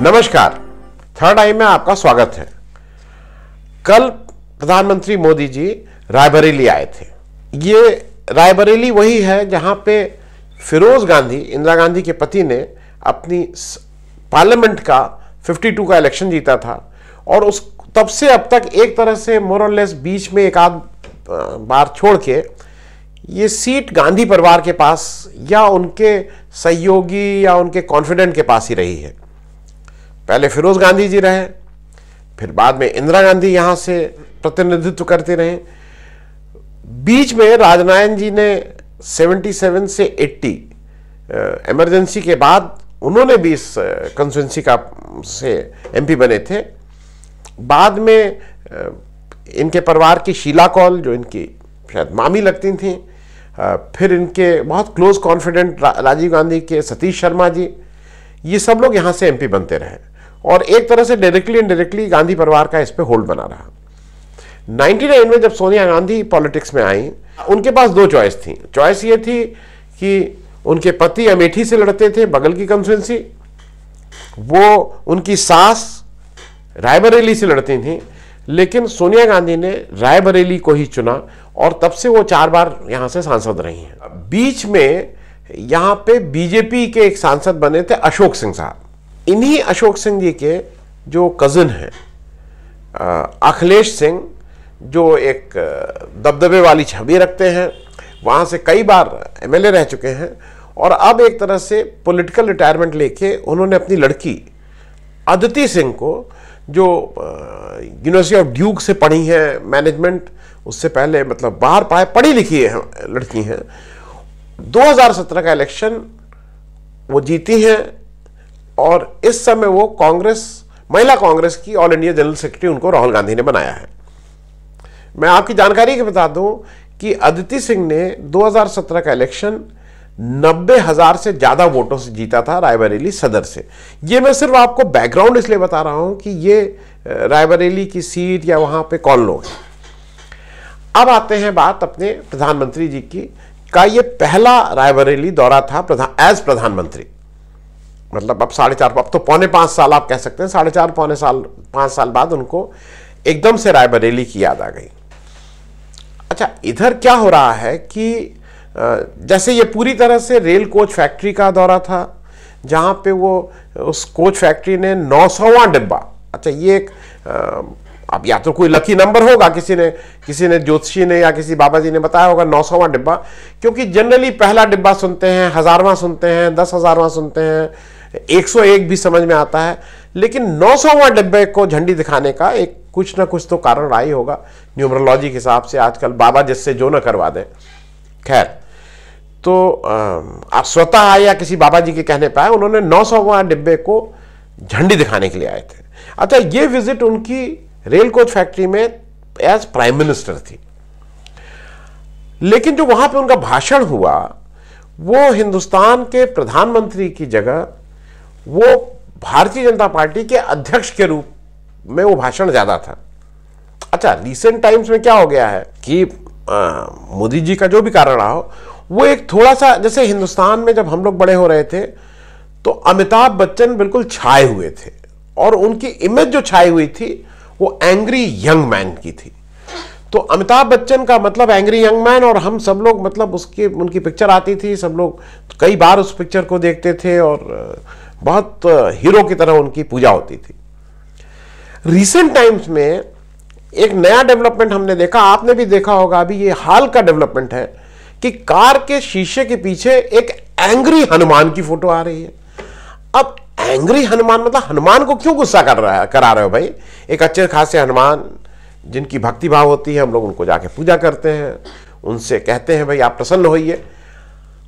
नमस्कार, थर्ड आई में आपका स्वागत है। कल प्रधानमंत्री मोदी जी रायबरेली आए थे। ये रायबरेली वही है जहां पे फिरोज गांधी, इंदिरा गांधी के पति ने अपनी पार्लियामेंट का 52 का इलेक्शन जीता था और उस तब से अब तक एक तरह से मोर और लेस बीच में एक आध बार छोड़ के ये सीट गांधी परिवार के पास या उनके सहयोगी या उनके कॉन्फिडेंट के पास ही रही है। पहले फिरोज गांधी जी रहे, फिर बाद में इंदिरा गांधी यहां से प्रतिनिधित्व करते रहे। बीच में राजनारायण जी ने 77 से 80 इमरजेंसी के बाद उन्होंने भी इस कंस्टिट्यूंसी का से एमपी बने थे। बाद में इनके परिवार की शीला कौल, जो इनकी शायद मामी लगती थी, फिर इनके बहुत क्लोज कॉन्फिडेंट राजीव गांधी के सतीश शर्मा जी, ये सब लोग यहाँ से एमपी बनते रहे और एक तरह से डायरेक्टली इनडायरेक्टली गांधी परिवार का इस पे होल्ड बना रहा। 99 में जब सोनिया गांधी पॉलिटिक्स में आई, उनके पास दो चॉइस थी। चॉइस ये थी कि उनके पति अमेठी से लड़ते थे, बगल की कंस्टिट्यूंसी, वो उनकी सास रायबरेली से लड़ती थी, लेकिन सोनिया गांधी ने रायबरेली को ही चुना और तब से वो 4 बार यहां से सांसद रही हैं। बीच में यहां पे बीजेपी के एक सांसद बने थे अशोक सिंह साहब। इन्हीं अशोक सिंह जी के जो कजिन हैं अखिलेश सिंह, जो एक दबदबे वाली छवि रखते हैं, वहां से कई बार एमएलए रह चुके हैं और अब एक तरह से पॉलिटिकल रिटायरमेंट लेके उन्होंने अपनी लड़की अदिति सिंह को, जो यूनिवर्सिटी ऑफ ड्यूक से पढ़ी है मैनेजमेंट, उससे पहले मतलब बाहर पढ़ी लिखी है लड़की हैं, 2017 का इलेक्शन वो जीती हैं और इस समय वो कांग्रेस, महिला कांग्रेस की ऑल इंडिया जनरल सेक्रेटरी उनको राहुल गांधी ने बनाया है। मैं आपकी जानकारी के बता दूं कि अदिति सिंह ने 2017 का इलेक्शन 90,000 से ज्यादा वोटों से जीता था रायबरेली सदर से। ये मैं सिर्फ आपको बैकग्राउंड इसलिए बता रहा हूं कि ये रायबरेली की सीट या वहां पे कौन लोग हैं। अब आते हैं बात अपने प्रधानमंत्री जी की का ये पहला रायबरेली दौरा था एज प्रधानमंत्री। मतलब अब 4.5, अब तो 4.25 साल आप कह सकते हैं, 4.5 पौने साल 5 साल बाद उनको एकदम से रायबरेली की याद आ गई। अच्छा, इधर क्या हो रहा है कि जैसे ये पूरी तरह से रेल कोच फैक्ट्री का दौरा था, जहां पे वो उस कोच फैक्ट्री ने 900वां डिब्बा, अच्छा ये एक अब या तो कोई लकी नंबर होगा, किसी ने ज्योतिषी ने या किसी बाबा जी ने बताया होगा 900वां डिब्बा, क्योंकि जनरली पहला डिब्बा सुनते हैं, 1000वां सुनते हैं, 10,000वां सुनते हैं, 101 भी समझ में आता है, लेकिन 900वां डिब्बे को झंडी दिखाने का एक कुछ ना कुछ तो कारण रहा ही होगा न्यूमरोलॉजी के हिसाब से। आजकल बाबा जिससे जो ना करवा दे, खैर, तो आप स्वतः आए या किसी बाबा जी के कहने पर आए, उन्होंने 900वां डिब्बे को झंडी दिखाने के लिए आए थे। अच्छा, ये विजिट उनकी रेल कोच फैक्ट्री में एज प्राइम मिनिस्टर थी, लेकिन जो वहां पे उनका भाषण हुआ वो हिंदुस्तान के प्रधानमंत्री की जगह वो भारतीय जनता पार्टी के अध्यक्ष के रूप में वो भाषण ज्यादा था। अच्छा, रिसेंट टाइम्स में क्या हो गया है कि मोदी जी का जो भी कारण रहा हो, वो एक थोड़ा सा, जैसे हिंदुस्तान में जब हम लोग बड़े हो रहे थे तो अमिताभ बच्चन बिल्कुल छाए हुए थे और उनकी इमेज जो छाई हुई थी वो एंग्री यंग मैन की थी। तो अमिताभ बच्चन का मतलब एंग्री यंग मैन, और हम सब लोग मतलब उनकी पिक्चर आती थी, सब लोग कई बार उस पिक्चर को देखते थे और बहुत हीरो की तरह उनकी पूजा होती थी। रिसेंट टाइम्स में एक नया डेवलपमेंट हमने देखा, आपने भी देखा होगा, अभी ये हाल का डेवलपमेंट है कि कार के शीशे के पीछे एक एंग्री हनुमान की फोटो आ रही है। अब एंग्री हनुमान मतलब हनुमान को क्यों गुस्सा करा रहे हो भाई? एक अच्छे खासे हनुमान जिनकी भक्ति भाव होती है, हम लोग उनको जाके पूजा करते हैं, उनसे कहते हैं भाई आप प्रसन्न होइए।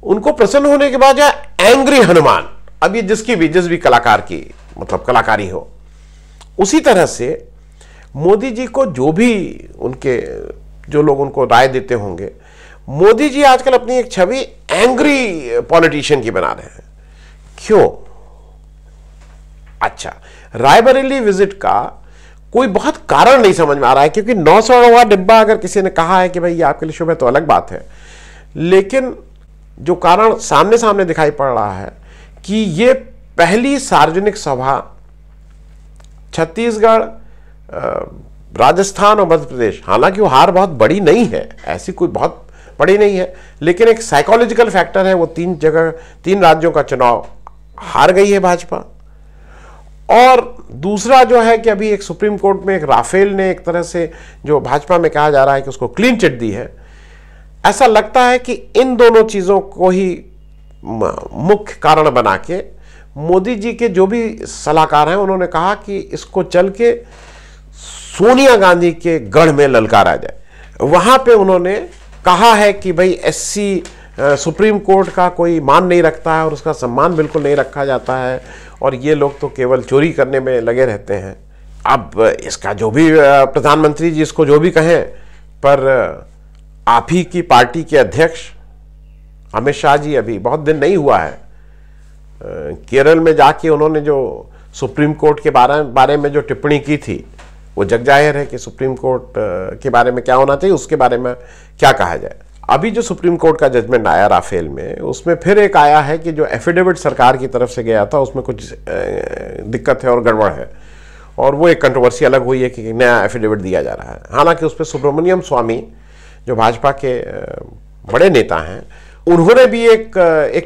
उनको प्रसन्न होने के बाद जो एंग्री हनुमान, अब ये जिस भी कलाकार की मतलब कलाकारी हो, उसी तरह से मोदी जी को जो लोग उनको राय देते होंगे, मोदी जी आजकल अपनी एक छवि एंग्री पॉलिटिशियन की बना रहे हैं। क्यों? अच्छा, रायबरेली विजिट का कोई बहुत कारण नहीं समझ में आ रहा है, क्योंकि 900वां डिब्बा अगर किसी ने कहा है कि भाई ये आपके लिए शुभ है तो अलग बात है, लेकिन जो कारण सामने सामने दिखाई पड़ रहा है कि ये पहली सार्वजनिक सभा छत्तीसगढ़, राजस्थान और मध्य प्रदेश, हालांकि वो हार बहुत बड़ी नहीं है, ऐसी कोई बहुत बड़ी नहीं है, लेकिन एक साइकोलॉजिकल फैक्टर है, वो 3 राज्यों का चुनाव हार गई है भाजपा। और दूसरा जो है कि अभी एक सुप्रीम कोर्ट में एक राफेल ने एक तरह से, जो भाजपा में कहा जा रहा है कि उसको क्लीन चिट दी है। ऐसा लगता है कि इन दोनों चीज़ों को ही मुख्य कारण बना के मोदी जी के जो भी सलाहकार हैं उन्होंने कहा कि इसको चल के सोनिया गांधी के गढ़ में ललकारा जाए। वहाँ पे उन्होंने कहा है कि भाई एससी सुप्रीम कोर्ट का कोई मान नहीं रखता है और उसका सम्मान बिल्कुल नहीं रखा जाता है, और ये लोग तो केवल चोरी करने में लगे रहते हैं। अब इसका जो भी प्रधानमंत्री जी इसको जो भी कहें, पर आप ही की पार्टी के अध्यक्ष अमित शाह जी अभी बहुत दिन नहीं हुआ है, केरल में जाके उन्होंने जो सुप्रीम कोर्ट के बारे में जो टिप्पणी की थी, वो जग जाहिर है कि सुप्रीम कोर्ट के बारे में क्या होना चाहिए, उसके बारे में क्या कहा जाए। अभी जो सुप्रीम कोर्ट का जजमेंट आया राफेल में, उसमें फिर एक आया है कि जो एफिडेविट सरकार की तरफ से गया था उसमें कुछ दिक्कत है और गड़बड़ है, और वो एक कंट्रोवर्सी अलग हुई है कि नया एफिडेविट दिया जा रहा है। हालांकि उस पर सुब्रमण्यम स्वामी जो भाजपा के बड़े नेता हैं, उन्होंने भी एक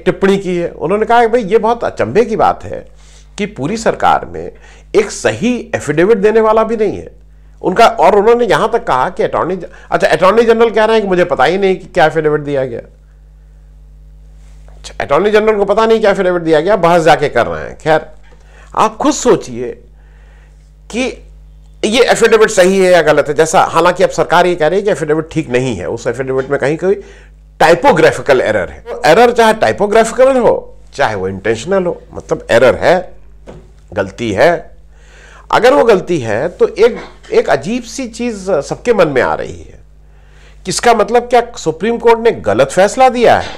टिप्पणी की है। उन्होंने कहा कि भाई ये बहुत अचंभे की बात है कि पूरी सरकार में एक सही एफिडेविट देने वाला भी नहीं है उनका, और उन्होंने यहां तक कहा कि अटॉर्नी जनरल कह रहे हैं कि मुझे पता ही नहीं कि क्या एफिडेविट दिया गया। अटॉर्नी जनरल को पता नहीं क्या एफिडेविट दिया गया, बहस जाके कर रहे हैं। खैर, आप खुद सोचिए कि ये एफिडेविट सही है या गलत है। जैसा हालांकि अब सरकार ये कह रही है कि एफिडेविट ठीक नहीं है, उस एफिडेविट में कहीं कोई टाइपोग्राफिकल एरर है। तो एरर चाहे टाइपोग्राफिकल हो चाहे वो इंटेंशनल हो, मतलब एरर है, गलती है। अगर वो गलती है तो एक अजीब सी चीज सबके मन में आ रही है, किसका मतलब क्या सुप्रीम कोर्ट ने गलत फैसला दिया है?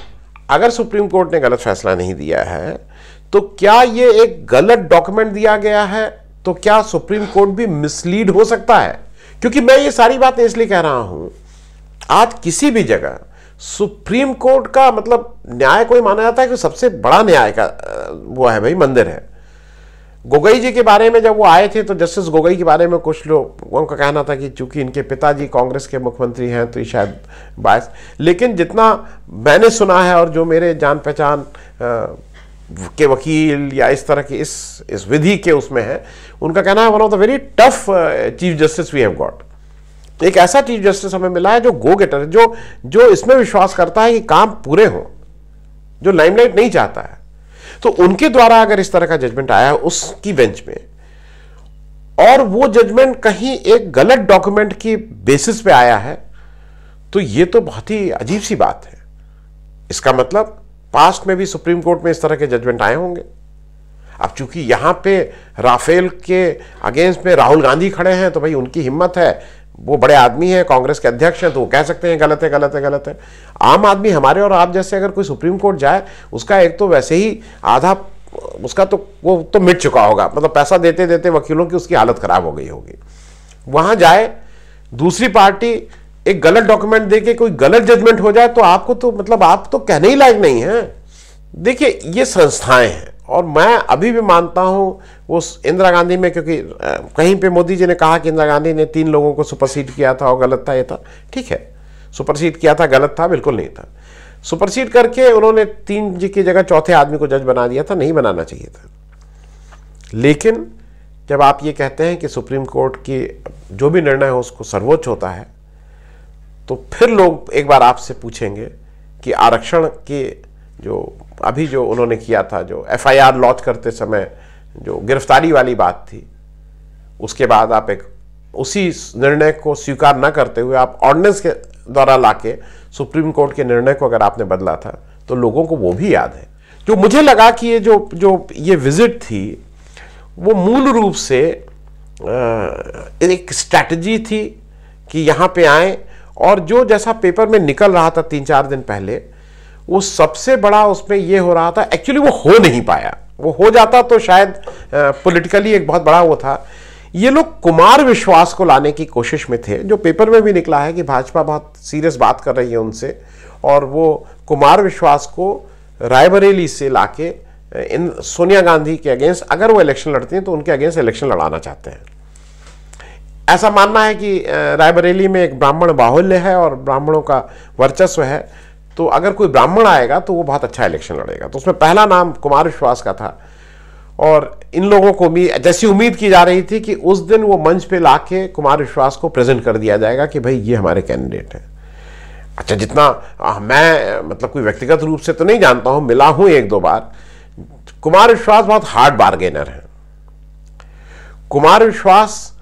अगर सुप्रीम कोर्ट ने गलत फैसला नहीं दिया है तो क्या ये एक गलत डॉक्यूमेंट दिया गया है? तो क्या सुप्रीम कोर्ट भी मिसलीड हो सकता है? क्योंकि मैं ये सारी बातें इसलिए कह रहा हूं, आज किसी भी जगह सुप्रीम कोर्ट का मतलब न्याय कोई माना जाता है कि सबसे बड़ा न्याय का वो है भाई, मंदिर है। गोगोई जी के बारे में जब वो आए थे तो जस्टिस गोगोई के बारे में कुछ लोग उनका कहना था कि चूंकि इनके पिताजी कांग्रेस के मुख्यमंत्री हैं तो ये शायद बायस, लेकिन जितना मैंने सुना है और जो मेरे जान पहचान के वकील या इस तरह की इस विधि के उसमें है, उनका कहना है one of the very tough chief justice we have got. एक ऐसा चीफ जस्टिस हमें मिला है जो गो गेटर, जो इसमें विश्वास करता है कि काम पूरे हों, जो लाइमलाइट नहीं चाहता है। तो उनके द्वारा अगर इस तरह का जजमेंट आया है उसकी बेंच में, और वो जजमेंट कहीं एक गलत डॉक्यूमेंट की बेसिस पे आया है, तो ये तो बहुत ही अजीब सी बात है। इसका मतलब पास्ट में भी सुप्रीम कोर्ट में इस तरह के जजमेंट आए होंगे। अब चूंकि यहां पे राफेल के अगेंस्ट में राहुल गांधी खड़े हैं तो भाई उनकी हिम्मत है, वो बड़े आदमी हैं, कांग्रेस के अध्यक्ष हैं, तो वो कह सकते हैं गलत है गलत है गलत है। आम आदमी हमारे और आप जैसे अगर कोई सुप्रीम कोर्ट जाए, उसका एक तो वैसे ही आधा उसका तो वो तो मिट चुका होगा, मतलब पैसा देते देते वकीलों की उसकी हालत खराब हो गई होगी। वहां जाए दूसरी पार्टी एक गलत डॉक्यूमेंट देके कोई गलत जजमेंट हो जाए तो आपको तो मतलब आप तो कहने ही लायक नहीं है। देखिए ये संस्थाएं हैं, और मैं अभी भी मानता हूं वो इंदिरा गांधी में, क्योंकि कहीं पे मोदी जी ने कहा कि इंदिरा गांधी ने 3 लोगों को सुपरसीड किया था और गलत था, ये था, ठीक है, सुपरसीड किया था, गलत था, बिल्कुल नहीं था। सुपरसीड करके उन्होंने 3 जी की जगह चौथे आदमी को जज बना दिया था, नहीं बनाना चाहिए था। लेकिन जब आप ये कहते हैं कि सुप्रीम कोर्ट की जो भी निर्णय हो उसको सर्वोच्च होता है, तो फिर लोग एक बार आपसे पूछेंगे कि आरक्षण के जो उन्होंने किया था, जो FIR लॉन्च करते समय जो गिरफ्तारी वाली बात थी, उसके बाद आप एक उसी निर्णय को स्वीकार न करते हुए आप ऑर्डिनेंस के द्वारा लाके सुप्रीम कोर्ट के निर्णय को अगर आपने बदला था, तो लोगों को वो भी याद है। जो मुझे लगा कि ये जो ये विजिट थी वो मूल रूप से एक स्ट्रैटेजी थी कि यहाँ पे आए, और जो जैसा पेपर में निकल रहा था 3-4 दिन पहले, वो सबसे बड़ा उसमें ये हो रहा था, एक्चुअली वो हो नहीं पाया। वो हो जाता तो शायद पॉलिटिकली एक बहुत बड़ा वो था। ये लोग कुमार विश्वास को लाने की कोशिश में थे, जो पेपर में भी निकला है कि भाजपा बहुत सीरियस बात कर रही है उनसे, और वो कुमार विश्वास को रायबरेली से लाके इन सोनिया गांधी के अगेंस्ट, अगर वो इलेक्शन लड़ती हैं तो उनके अगेंस्ट इलेक्शन लड़ाना चाहते हैं। ऐसा मानना है कि रायबरेली में एक ब्राह्मण बाहुल्य है और ब्राह्मणों का वर्चस्व है, तो अगर कोई ब्राह्मण आएगा तो वो बहुत अच्छा इलेक्शन लड़ेगा। तो उसमें पहला नाम कुमार विश्वास का था और इन लोगों को जैसी उम्मीद की जा रही थी कि उस दिन वो मंच पे लाके कुमार विश्वास को प्रेजेंट कर दिया जाएगा कि भाई ये हमारे कैंडिडेट हैं। अच्छा, जितना मैं मतलब कोई व्यक्तिगत रूप से तो नहीं जानता हूं, मिला हूं एक दो बार, कुमार विश्वास बहुत हार्ड बार्गेनर है। कुमार विश्वास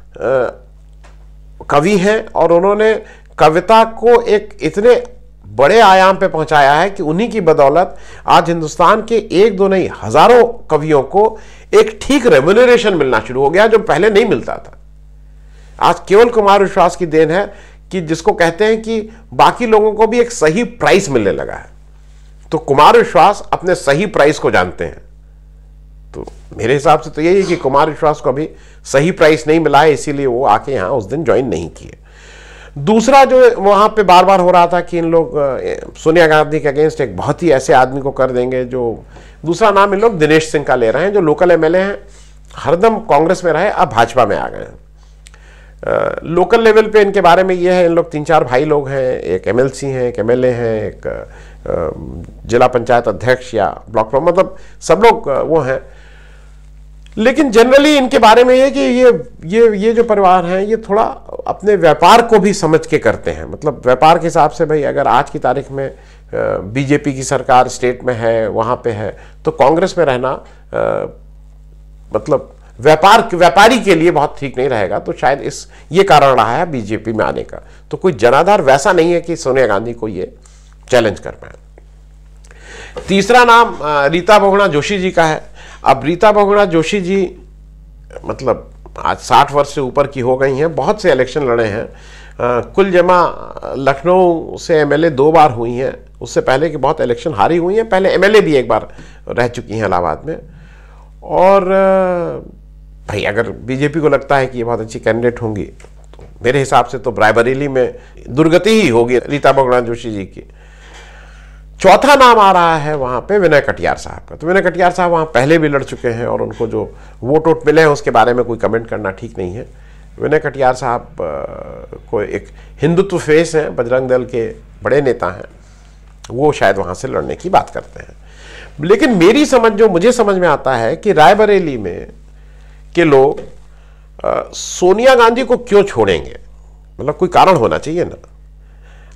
कवि हैं और उन्होंने कविता को एक इतने बड़े आयाम पे पहुंचाया है कि उन्हीं की बदौलत आज हिंदुस्तान के एक दो नहीं हजारों कवियों को एक ठीक रेम्यूनरेशन मिलना शुरू हो गया जो पहले नहीं मिलता था। आज केवल कुमार विश्वास की देन है कि जिसको कहते हैं कि बाकी लोगों को भी एक सही प्राइस मिलने लगा है, तो कुमार विश्वास अपने सही प्राइस को जानते हैं। तो मेरे हिसाब से तो यही है कि कुमार विश्वास को अभी सही प्राइस नहीं मिला है, इसीलिए वो आके यहां उस दिन ज्वाइन नहीं किए। दूसरा जो वहां पे बार बार हो रहा था कि इन लोग सोनिया गांधी के अगेंस्ट एक बहुत ही ऐसे आदमी को कर देंगे, जो दूसरा नाम इन लोग दिनेश सिंह का ले रहे हैं, जो लोकल एमएलए हैं, हरदम कांग्रेस में रहे, अब भाजपा में आ गए हैं। लोकल लेवल पे इनके बारे में ये है, इन लोग 3-4 भाई लोग हैं, एक एमएलसी हैं, एक एमएलए हैं, एक जिला पंचायत अध्यक्ष या ब्लॉक प्रमुख, मतलब सब लोग वो हैं। लेकिन जनरली इनके बारे में ये कि ये जो परिवार हैं ये थोड़ा अपने व्यापार को भी समझ के करते हैं। मतलब व्यापार के हिसाब से भाई अगर आज की तारीख में बीजेपी की सरकार स्टेट में है, वहाँ पे है, तो कांग्रेस में रहना मतलब व्यापारी के लिए बहुत ठीक नहीं रहेगा। तो शायद ये कारण रहा है बीजेपी में आने का। तो कोई जनाधार वैसा नहीं है कि सोनिया गांधी को ये चैलेंज कर पाए। तीसरा नाम रीता बहुगुणा जोशी जी का है। अब रीता बहुगुणा जोशी जी मतलब आज 60 वर्ष से ऊपर की हो गई हैं, बहुत से इलेक्शन लड़े हैं, कुल जमा लखनऊ से एमएलए 2 बार हुई हैं, उससे पहले की बहुत इलेक्शन हारी हुई हैं, पहले एमएलए भी एक बार रह चुकी हैं इलाहाबाद में। और भाई अगर बीजेपी को लगता है कि ये बहुत अच्छी कैंडिडेट होंगी तो मेरे हिसाब से तो रायबरेली में दुर्गति ही होगी रीता बहुगुणा जोशी जी की। चौथा नाम आ रहा है वहां पे विनय कटियार साहब का। तो विनय कटियार साहब वहां पहले भी लड़ चुके हैं और उनको जो वोट मिले हैं उसके बारे में कोई कमेंट करना ठीक नहीं है। विनय कटियार साहब को एक हिंदुत्व फेस हैं, बजरंग दल के बड़े नेता हैं, वो शायद वहां से लड़ने की बात करते हैं। लेकिन मेरी समझ, जो मुझे समझ में आता है कि रायबरेली में के लोग सोनिया गांधी को क्यों छोड़ेंगे, मतलब कोई कारण होना चाहिए ना।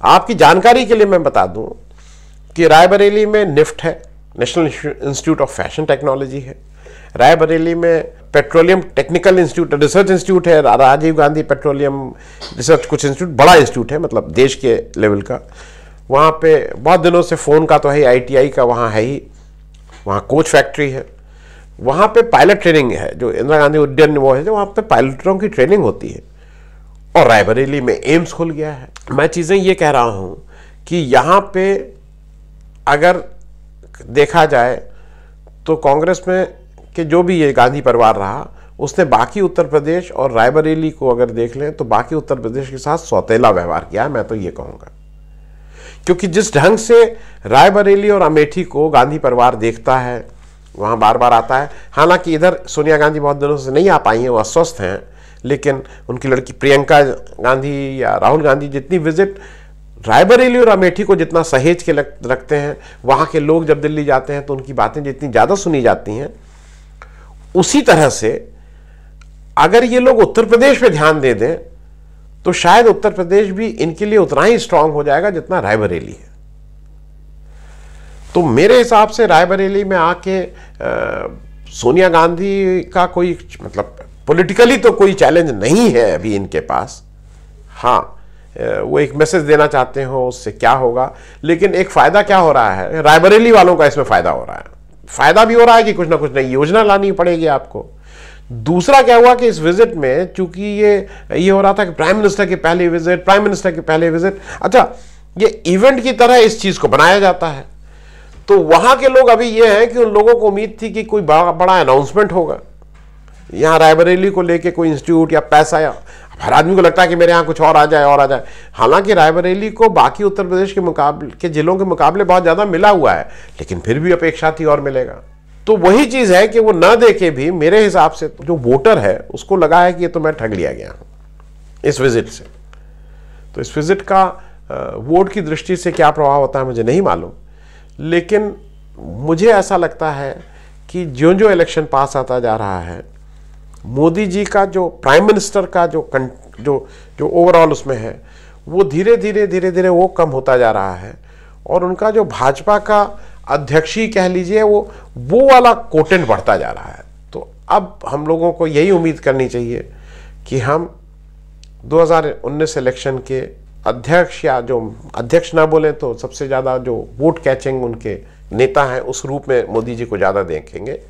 आपकी जानकारी के लिए मैं बता दूं कि रायबरेली में निफ्ट है, national institute of fashion technology है। रायबरेली में petroleum technical institute research institute है, राजीव गांधी पेट्रोलियम रिसर्च कुछ इंस्टीट्यूट, बड़ा इंस्टीट्यूट है मतलब देश के लेवल का। वहाँ पे बहुत दिनों से फ़ोन का तो है, ITI का वहाँ है ही, वहाँ कोच फैक्ट्री है, वहाँ पे पायलट ट्रेनिंग है, जो इंदिरा गांधी उड्डयन वो है, जो वहाँ पे पायलटों की ट्रेनिंग होती है। और रायबरेली में एम्स खुल गया है। मैं चीज़ें ये कह रहा हूँ कि यहाँ पे अगर देखा जाए तो कांग्रेस में कि जो भी ये गांधी परिवार रहा, उसने बाकी उत्तर प्रदेश और रायबरेली को अगर देख लें तो बाकी उत्तर प्रदेश के साथ सौतेला व्यवहार किया है, मैं तो ये कहूँगा। क्योंकि जिस ढंग से रायबरेली और अमेठी को गांधी परिवार देखता है, वहाँ बार बार आता है। हालांकि इधर सोनिया गांधी बहुत दिनों से नहीं आ पाई हैं, वो अस्वस्थ हैं, लेकिन उनकी लड़की प्रियंका गांधी या राहुल गांधी जितनी विजिट रायबरेली और अमेठी को जितना सहेज के रखते हैं, वहाँ के लोग जब दिल्ली जाते हैं तो उनकी बातें जितनी ज़्यादा सुनी जाती हैं, उसी तरह से अगर ये लोग उत्तर प्रदेश पे ध्यान दे दें तो शायद उत्तर प्रदेश भी इनके लिए उतना ही स्ट्रांग हो जाएगा जितना रायबरेली है। तो मेरे हिसाब से रायबरेली में आके सोनिया गांधी का कोई मतलब पॉलिटिकली तो कोई चैलेंज नहीं है अभी इनके पास। हाँ, वो एक मैसेज देना चाहते हो, उससे क्या होगा, लेकिन एक फायदा क्या हो रहा है, रायबरेली वालों का इसमें फायदा हो रहा है। फायदा भी हो रहा है कि कुछ ना कुछ नई योजना लानी पड़ेगी आपको। दूसरा क्या हुआ कि इस विजिट में चूंकि ये हो रहा था कि प्राइम मिनिस्टर की पहली विजिट, अच्छा ये इवेंट की तरह इस चीज को बनाया जाता है। तो वहां के लोग अभी ये हैं कि उन लोगों को उम्मीद थी कि कोई बड़ा अनाउंसमेंट होगा यहाँ रायबरेली को लेके, कोई इंस्टीट्यूट या पैसा, या हर आदमी को लगता है कि मेरे यहाँ कुछ और आ जाए। हालांकि रायबरेली को बाकी उत्तर प्रदेश के जिलों के मुकाबले बहुत ज़्यादा मिला हुआ है, लेकिन फिर भी अपेक्षा थी और मिलेगा। तो वही चीज है कि वो ना देके भी मेरे हिसाब से जो वोटर है उसको लगा है कि ये तो मैं ठग लिया गया हूं इस विजिट से। तो इस विजिट का वोट की दृष्टि से क्या प्रभाव होता है मुझे नहीं मालूम, लेकिन मुझे ऐसा लगता है कि जो जो इलेक्शन पास आता जा रहा है, मोदी जी का जो प्राइम मिनिस्टर का जो ओवरऑल उसमें है वो धीरे धीरे वो कम होता जा रहा है, और उनका जो भाजपा का अध्यक्ष ही कह लीजिए वो वाला कोटेंट बढ़ता जा रहा है। तो अब हम लोगों को यही उम्मीद करनी चाहिए कि हम 2019 इलेक्शन के अध्यक्ष, या जो अध्यक्ष ना बोले तो सबसे ज़्यादा जो वोट कैचिंग उनके नेता हैं उस रूप में मोदी जी को ज़्यादा देखेंगे।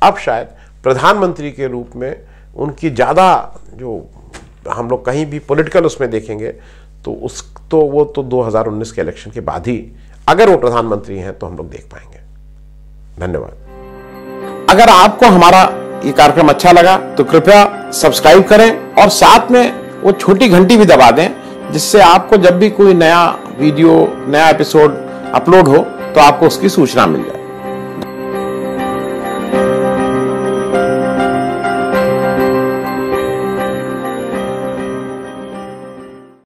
अब शायद प्रधानमंत्री के रूप में उनकी ज़्यादा जो हम लोग कहीं भी पॉलिटिकल उसमें देखेंगे तो वो 2019 के इलेक्शन के बाद ही अगर वो प्रधानमंत्री हैं तो हम लोग देख पाएंगे। धन्यवाद। अगर आपको हमारा ये कार्यक्रम अच्छा लगा तो कृपया सब्सक्राइब करें और साथ में वो छोटी घंटी भी दबा दें, जिससे आपको जब भी कोई नया वीडियो, नया एपिसोड अपलोड हो तो आपको उसकी सूचना मिल जाए।